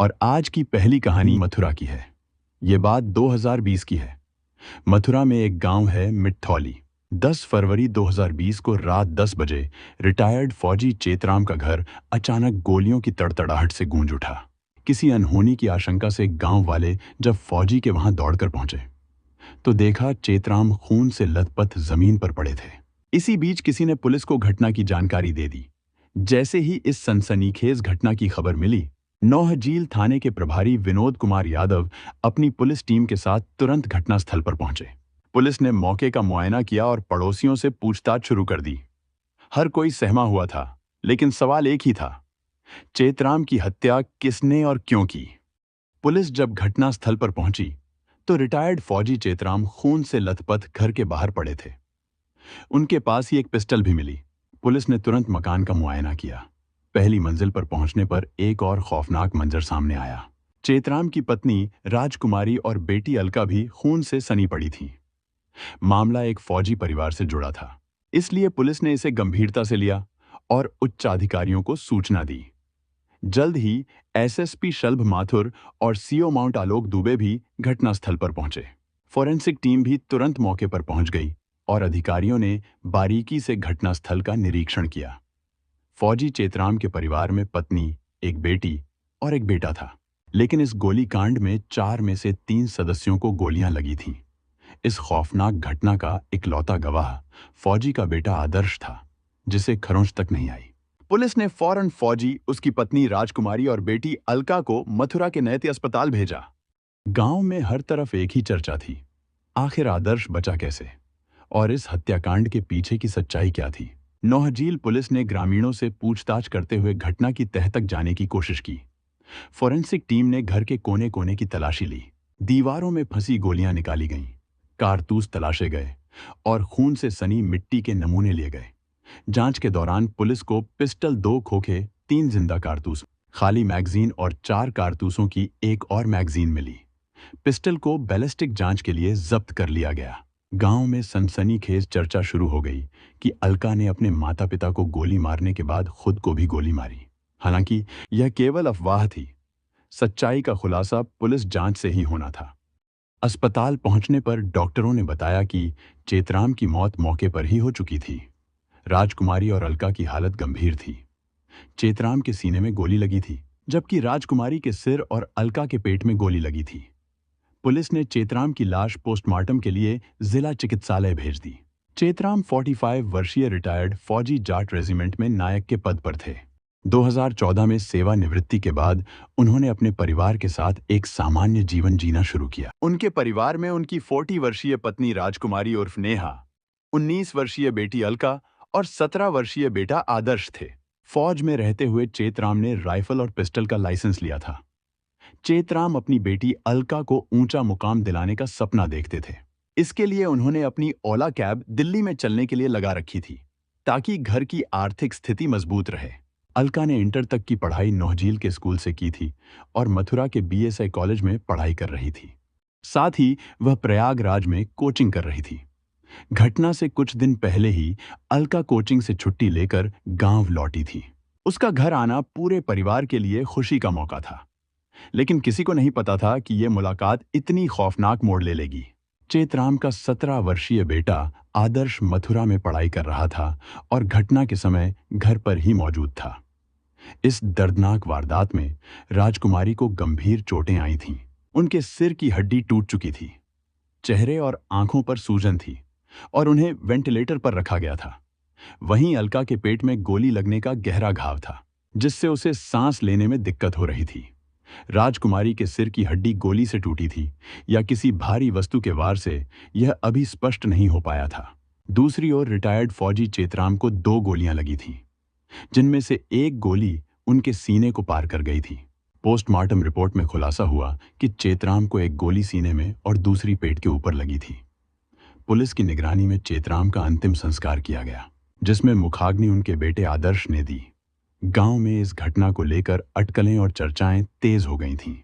और आज की पहली कहानी मथुरा की है। ये बात 2020 की है। मथुरा में एक गांव है मिट्ठौली। 10 फरवरी 2020 को रात 10 बजे रिटायर्ड फौजी चेतराम का घर अचानक गोलियों की तड़तड़ाहट से गूंज उठा। किसी अनहोनी की आशंका से गांव वाले जब फौजी के वहां दौड़कर पहुंचे तो देखा चेतराम खून से लथपथ जमीन पर पड़े थे। इसी बीच किसी ने पुलिस को घटना की जानकारी दे दी। जैसे ही इस सनसनीखेज घटना की खबर मिली, नौहजील थाने के प्रभारी विनोद कुमार यादव अपनी पुलिस टीम के साथ तुरंत घटनास्थल पर पहुंचे। पुलिस ने मौके का मुआयना किया और पड़ोसियों से पूछताछ शुरू कर दी। हर कोई सहमा हुआ था, लेकिन सवाल एक ही था, चेतराम की हत्या किसने और क्यों की। पुलिस जब घटनास्थल पर पहुंची तो रिटायर्ड फौजी चेतराम खून से लथपथ घर के बाहर पड़े थे। उनके पास ही एक पिस्टल भी मिली। पुलिस ने तुरंत मकान का मुआयना किया। पहली मंजिल पर पहुंचने पर एक और खौफनाक मंजर सामने आया। चेतराम की पत्नी राजकुमारी और बेटी अलका भी खून से सनी पड़ी थी। मामला एक फौजी परिवार से जुड़ा था, इसलिए पुलिस ने इसे गंभीरता से लिया और उच्च अधिकारियों को सूचना दी। जल्द ही एसएसपी शलभ माथुर और सीओ माउंट आलोक दुबे भी घटनास्थल पर पहुंचे। फोरेंसिक टीम भी तुरंत मौके पर पहुंच गई और अधिकारियों ने बारीकी से घटनास्थल का निरीक्षण किया। फौजी चेतराम के परिवार में पत्नी, एक बेटी और एक बेटा था, लेकिन इस गोलीकांड में 4 में से 3 सदस्यों को गोलियां लगी थीं। इस खौफनाक घटना का इकलौता गवाह फौजी का बेटा आदर्श था, जिसे खरोंच तक नहीं आई। पुलिस ने फौरन फौजी, उसकी पत्नी राजकुमारी और बेटी अलका को मथुरा के नैती अस्पताल भेजा। गांव में हर तरफ एक ही चर्चा थी, आखिर आदर्श बचा कैसे और इस हत्याकांड के पीछे की सच्चाई क्या थी। नौहजील पुलिस ने ग्रामीणों से पूछताछ करते हुए घटना की तह तक जाने की कोशिश की। फोरेंसिक टीम ने घर के कोने कोने की तलाशी ली। दीवारों में फंसी गोलियां निकाली गईं, कारतूस तलाशे गए और खून से सनी मिट्टी के नमूने लिए गए। जांच के दौरान पुलिस को पिस्टल 2 खोखे, 3 जिंदा कारतूस, खाली मैगजीन और 4 कारतूसों की एक और मैगजीन मिली। पिस्टल को बैलिस्टिक जांच के लिए जब्त कर लिया गया। गांव में सनसनीखेज चर्चा शुरू हो गई कि अलका ने अपने माता पिता को गोली मारने के बाद खुद को भी गोली मारी। हालांकि यह केवल अफवाह थी। सच्चाई का खुलासा पुलिस जांच से ही होना था। अस्पताल पहुंचने पर डॉक्टरों ने बताया कि चेतराम की मौत मौके पर ही हो चुकी थी। राजकुमारी और अलका की हालत गंभीर थी। चेतराम के सीने में गोली लगी थी, जबकि राजकुमारी के सिर और अलका के पेट में गोली लगी थी। पुलिस ने चेतराम की लाश पोस्टमार्टम के लिए जिला चिकित्सालय भेज दी। चेतराम 45 वर्षीय रिटायर्ड फौजी जाट रेजिमेंट में नायक के पद पर थे। 2014 में सेवानिवृत्ति के बाद उन्होंने अपने परिवार के साथ एक सामान्य जीवन जीना शुरू किया। उनके परिवार में उनकी 40 वर्षीय पत्नी राजकुमारी उर्फ नेहा, 19 वर्षीय बेटी अलका और 17 वर्षीय बेटा आदर्श थे। फौज में रहते हुए चेतराम ने राइफल और पिस्टल का लाइसेंस लिया था। चेतराम अपनी बेटी अलका को ऊंचा मुकाम दिलाने का सपना देखते थे। इसके लिए उन्होंने अपनी ओला कैब दिल्ली में चलने के लिए लगा रखी थी, ताकि घर की आर्थिक स्थिति मजबूत रहे। अलका ने इंटर तक की पढ़ाई नौहजील के स्कूल से की थी और मथुरा के बीएसआई कॉलेज में पढ़ाई कर रही थी। साथ ही वह प्रयागराज में कोचिंग कर रही थी। घटना से कुछ दिन पहले ही अलका कोचिंग से छुट्टी लेकर गांव लौटी थी। उसका घर आना पूरे परिवार के लिए खुशी का मौका था, लेकिन किसी को नहीं पता था कि यह मुलाकात इतनी खौफनाक मोड़ ले लेगी। चेतराम का 17 वर्षीय बेटा आदर्श मथुरा में पढ़ाई कर रहा था और घटना के समय घर पर ही मौजूद था। इस दर्दनाक वारदात में राजकुमारी को गंभीर चोटें आई थीं। उनके सिर की हड्डी टूट चुकी थी, चेहरे और आंखों पर सूजन थी और उन्हें वेंटिलेटर पर रखा गया था। वहीं अलका के पेट में गोली लगने का गहरा घाव था, जिससे उसे सांस लेने में दिक्कत हो रही थी। राजकुमारी के सिर की हड्डी गोली से टूटी थी या किसी भारी वस्तु के वार से, यह अभी स्पष्ट नहीं हो पाया था। दूसरी ओर रिटायर्ड फौजी चेतराम को 2 गोलियां लगी थीं, जिनमें से एक गोली उनके सीने को पार कर गई थी। पोस्टमार्टम रिपोर्ट में खुलासा हुआ कि चेतराम को एक गोली सीने में और दूसरी पेट के ऊपर लगी थी। पुलिस की निगरानी में चेतराम का अंतिम संस्कार किया गया, जिसमें मुखाग्नि उनके बेटे आदर्श ने दी। गांव में इस घटना को लेकर अटकलें और चर्चाएं तेज हो गई थीं।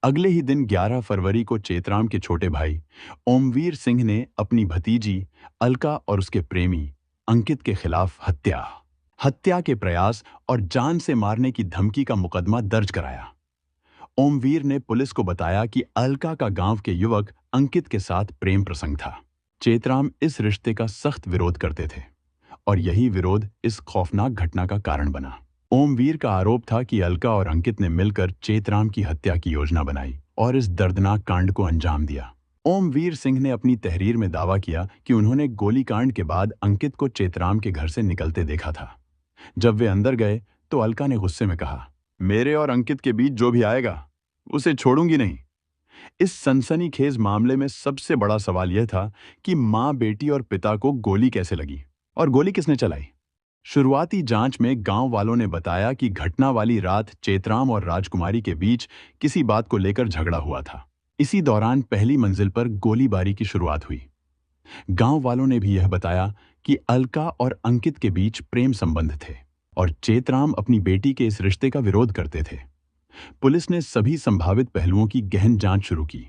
अगले ही दिन 11 फरवरी को चेतराम के छोटे भाई ओमवीर सिंह ने अपनी भतीजी अलका और उसके प्रेमी अंकित के खिलाफ हत्या के प्रयास और जान से मारने की धमकी का मुकदमा दर्ज कराया। ओमवीर ने पुलिस को बताया कि अलका का गांव के युवक अंकित के साथ प्रेम प्रसंग था। चेतराम इस रिश्ते का सख्त विरोध करते थे और यही विरोध इस खौफनाक घटना का कारण बना। ओमवीर का आरोप था कि अलका और अंकित ने मिलकर चेतराम की हत्या की योजना बनाई और इस दर्दनाक कांड को अंजाम दिया। ओमवीर सिंह ने अपनी तहरीर में दावा किया कि उन्होंने गोलीकांड के बाद अंकित को चेतराम के घर से निकलते देखा था। जब वे अंदर गए तो अलका ने गुस्से में कहा, मेरे और अंकित के बीच जो भी आएगा उसे छोड़ूंगी नहीं। इस सनसनीखेज मामले में सबसे बड़ा सवाल यह था कि मां, बेटी और पिता को गोली कैसे लगी और गोली किसने चलाई। शुरुआती जांच में गांव वालों ने बताया कि घटना वाली रात चेतराम और राजकुमारी के बीच किसी बात को लेकर झगड़ा हुआ था। इसी दौरान पहली मंजिल पर गोलीबारी की शुरुआत हुई। गांव वालों ने भी यह बताया कि अलका और अंकित के बीच प्रेम संबंध थे और चेतराम अपनी बेटी के इस रिश्ते का विरोध करते थे। पुलिस ने सभी संभावित पहलुओं की गहन जांच शुरू की।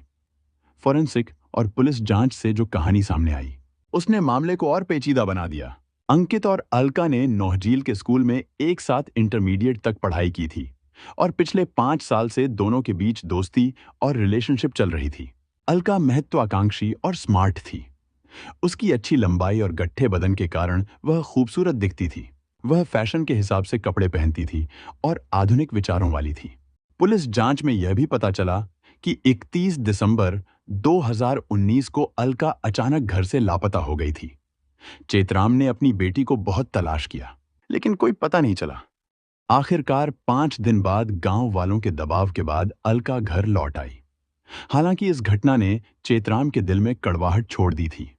फॉरेंसिक और पुलिस जांच से जो कहानी सामने आई उसने मामले को और पेचीदा बना दिया। अंकित और अलका ने नौहजील के स्कूल में एक साथ इंटरमीडिएट तक पढ़ाई की थी और पिछले 5 साल से दोनों के बीच दोस्ती और रिलेशनशिप चल रही थी। अलका महत्वाकांक्षी और स्मार्ट थी। उसकी अच्छी लंबाई और गट्ठे बदन के कारण वह खूबसूरत दिखती थी। वह फैशन के हिसाब से कपड़े पहनती थी और आधुनिक विचारों वाली थी। पुलिस जांच में यह भी पता चला कि 31 दिसंबर 2019 को अलका अचानक घर से लापता हो गई थी। चेतराम ने अपनी बेटी को बहुत तलाश किया, लेकिन कोई पता नहीं चला। आखिरकार 5 दिन बाद गांव वालों के दबाव के बाद अलका घर लौट आई। हालांकि इस घटना ने चेतराम के दिल में कड़वाहट छोड़ दी थी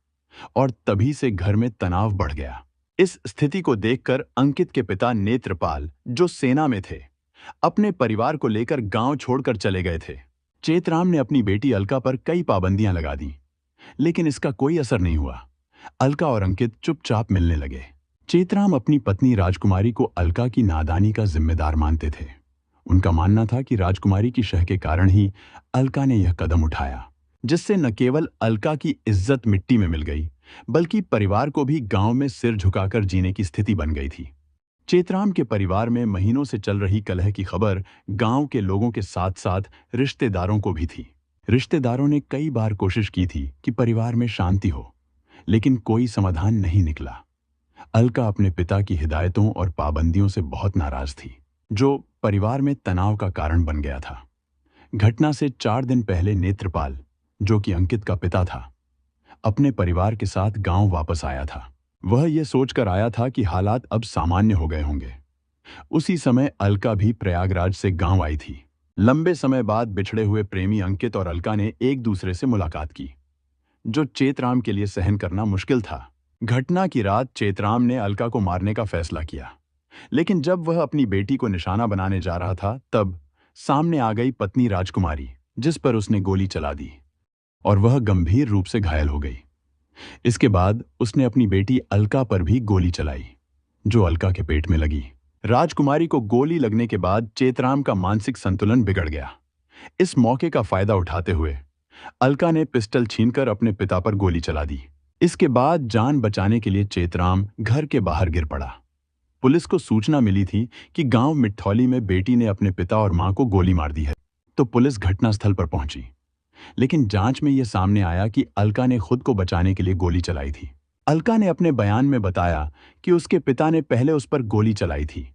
और तभी से घर में तनाव बढ़ गया। इस स्थिति को देखकर अंकित के पिता नेत्रपाल, जो सेना में थे, अपने परिवार को लेकर गांव छोड़कर चले गए थे। चेतराम ने अपनी बेटी अलका पर कई पाबंदियां लगा दी, लेकिन इसका कोई असर नहीं हुआ। अलका और अंकित चुपचाप मिलने लगे। चेतराम अपनी पत्नी राजकुमारी को अलका की नादानी का जिम्मेदार मानते थे। उनका मानना था कि राजकुमारी की शह के कारण ही अलका ने यह कदम उठाया, जिससे न केवल अलका की इज्जत मिट्टी में मिल गई, बल्कि परिवार को भी गांव में सिर झुकाकर जीने की स्थिति बन गई थी। चेतराम के परिवार में महीनों से चल रही कलह की खबर गांव के लोगों के साथ साथ रिश्तेदारों को भी थी। रिश्तेदारों ने कई बार कोशिश की थी कि परिवार में शांति हो, लेकिन कोई समाधान नहीं निकला। अलका अपने पिता की हिदायतों और पाबंदियों से बहुत नाराज थी, जो परिवार में तनाव का कारण बन गया था। घटना से 4 दिन पहले नेत्रपाल, जो कि अंकित का पिता था, अपने परिवार के साथ गांव वापस आया था। वह यह सोचकर आया था कि हालात अब सामान्य हो गए होंगे। उसी समय अलका भी प्रयागराज से गांव आई थी। लंबे समय बाद बिछड़े हुए प्रेमी अंकित और अलका ने एक दूसरे से मुलाकात की, जो चेतराम के लिए सहन करना मुश्किल था। घटना की रात चेतराम ने अलका को मारने का फैसला किया, लेकिन जब वह अपनी बेटी को निशाना बनाने जा रहा था, तब सामने आ गई पत्नी राजकुमारी, जिस पर उसने गोली चला दी और वह गंभीर रूप से घायल हो गई। इसके बाद उसने अपनी बेटी अलका पर भी गोली चलाई, जो अलका के पेट में लगी। राजकुमारी को गोली लगने के बाद चेतराम का मानसिक संतुलन बिगड़ गया। इस मौके का फायदा उठाते हुए अलका ने पिस्टल छीनकर अपने पिता पर गोली चला दी। इसके बाद जान बचाने के लिए चेतराम घर के बाहर गिर पड़ा। पुलिस को सूचना मिली थी कि गांव मिठौली में बेटी ने अपने पिता और मां को गोली मार दी है, तो पुलिस घटनास्थल पर पहुंची। लेकिन जांच में यह सामने आया कि अलका ने खुद को बचाने के लिए गोली चलाई थी। अलका ने अपने बयान में बताया कि उसके पिता ने पहले उस पर गोली चलाई थी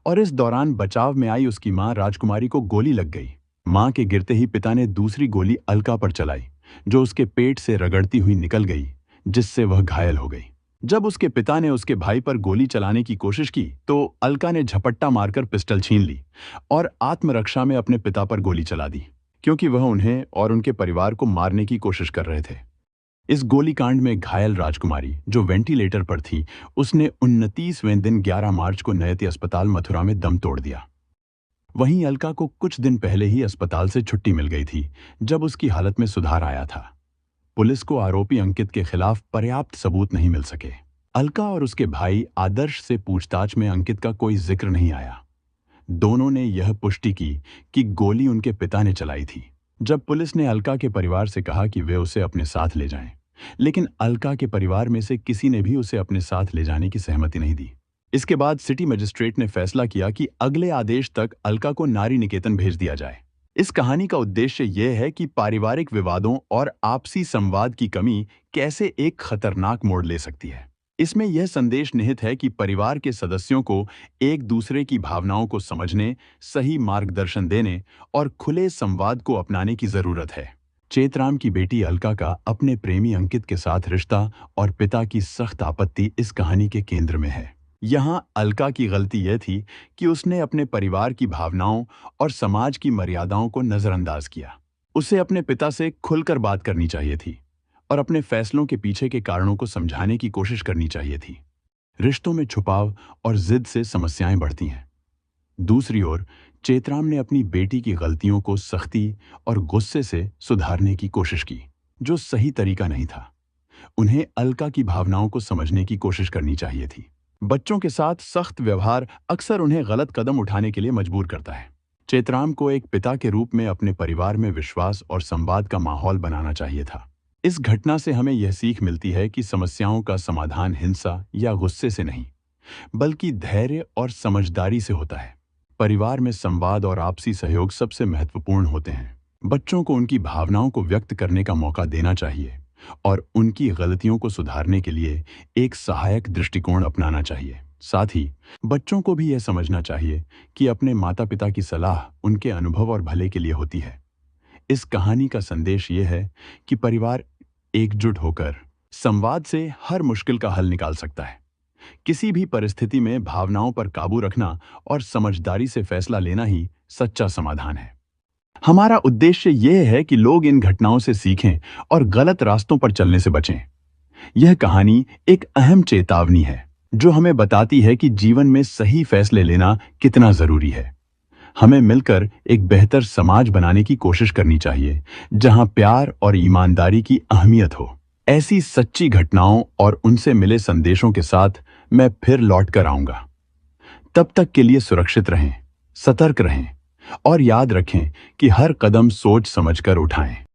और इस दौरान बचाव में आई उसकी मां राजकुमारी को गोली लग गई। मां के गिरते ही पिता ने दूसरी गोली अलका पर चलाई, जो उसके पेट से रगड़ती हुई निकल गई, जिससे वह घायल हो गई। जब उसके पिता ने उसके भाई पर गोली चलाने की कोशिश की, तो अलका ने झपट्टा मारकर पिस्टल छीन ली और आत्मरक्षा में अपने पिता पर गोली चला दी, क्योंकि वह उन्हें और उनके परिवार को मारने की कोशिश कर रहे थे। इस गोलीकांड में घायल राजकुमारी, जो वेंटिलेटर पर थी, उसने 29वें दिन 11 मार्च को नयति अस्पताल मथुरा में दम तोड़ दिया। वहीं अलका को कुछ दिन पहले ही अस्पताल से छुट्टी मिल गई थी, जब उसकी हालत में सुधार आया था। पुलिस को आरोपी अंकित के खिलाफ पर्याप्त सबूत नहीं मिल सके। अलका और उसके भाई आदर्श से पूछताछ में अंकित का कोई जिक्र नहीं आया। दोनों ने यह पुष्टि की कि गोली उनके पिता ने चलाई थी। जब पुलिस ने अलका के परिवार से कहा कि वे उसे अपने साथ ले जाएं, लेकिन अलका के परिवार में से किसी ने भी उसे अपने साथ ले जाने की सहमति नहीं दी। इसके बाद सिटी मजिस्ट्रेट ने फैसला किया कि अगले आदेश तक अलका को नारी निकेतन भेज दिया जाए। इस कहानी का उद्देश्य यह है कि पारिवारिक विवादों और आपसी संवाद की कमी कैसे एक खतरनाक मोड़ ले सकती है। इसमें यह संदेश निहित है कि परिवार के सदस्यों को एक दूसरे की भावनाओं को समझने, सही मार्गदर्शन देने और खुले संवाद को अपनाने की जरूरत है। चेतराम की बेटी अलका का अपने प्रेमी अंकित के साथ रिश्ता और पिता की सख्त आपत्ति इस कहानी के केंद्र में है। यहाँ अलका की गलती यह थी कि उसने अपने परिवार की भावनाओं और समाज की मर्यादाओं को नजरअंदाज किया। उसे अपने पिता से खुलकर बात करनी चाहिए थी और अपने फैसलों के पीछे के कारणों को समझाने की कोशिश करनी चाहिए थी। रिश्तों में छुपाव और जिद से समस्याएं बढ़ती हैं। दूसरी ओर चेतराम ने अपनी बेटी की गलतियों को सख्ती और गुस्से से सुधारने की कोशिश की, जो सही तरीका नहीं था। उन्हें अलका की भावनाओं को समझने की कोशिश करनी चाहिए थी। बच्चों के साथ सख्त व्यवहार अक्सर उन्हें गलत कदम उठाने के लिए मजबूर करता है। चेतराम को एक पिता के रूप में अपने परिवार में विश्वास और संवाद का माहौल बनाना चाहिए था। इस घटना से हमें यह सीख मिलती है कि समस्याओं का समाधान हिंसा या गुस्से से नहीं, बल्कि धैर्य और समझदारी से होता है। परिवार में संवाद और आपसी सहयोग सबसे महत्वपूर्ण होते हैं। बच्चों को उनकी भावनाओं को व्यक्त करने का मौका देना चाहिए और उनकी गलतियों को सुधारने के लिए एक सहायक दृष्टिकोण अपनाना चाहिए। साथ ही बच्चों को भी यह समझना चाहिए कि अपने माता-पिता की सलाह उनके अनुभव और भले के लिए होती है। इस कहानी का संदेश ये है कि परिवार एकजुट होकर संवाद से हर मुश्किल का हल निकाल सकता है। किसी भी परिस्थिति में भावनाओं पर काबू रखना और समझदारी से फैसला लेना ही सच्चा समाधान है। हमारा उद्देश्य यह है कि लोग इन घटनाओं से सीखें और गलत रास्तों पर चलने से बचें। यह कहानी एक अहम चेतावनी है, जो हमें बताती है कि जीवन में सही फैसले लेना कितना जरूरी है। हमें मिलकर एक बेहतर समाज बनाने की कोशिश करनी चाहिए, जहां प्यार और ईमानदारी की अहमियत हो। ऐसी सच्ची घटनाओं और उनसे मिले संदेशों के साथ मैं फिर लौट कर आऊंगा। तब तक के लिए सुरक्षित रहें, सतर्क रहें और याद रखें कि हर कदम सोच समझकर उठाएं।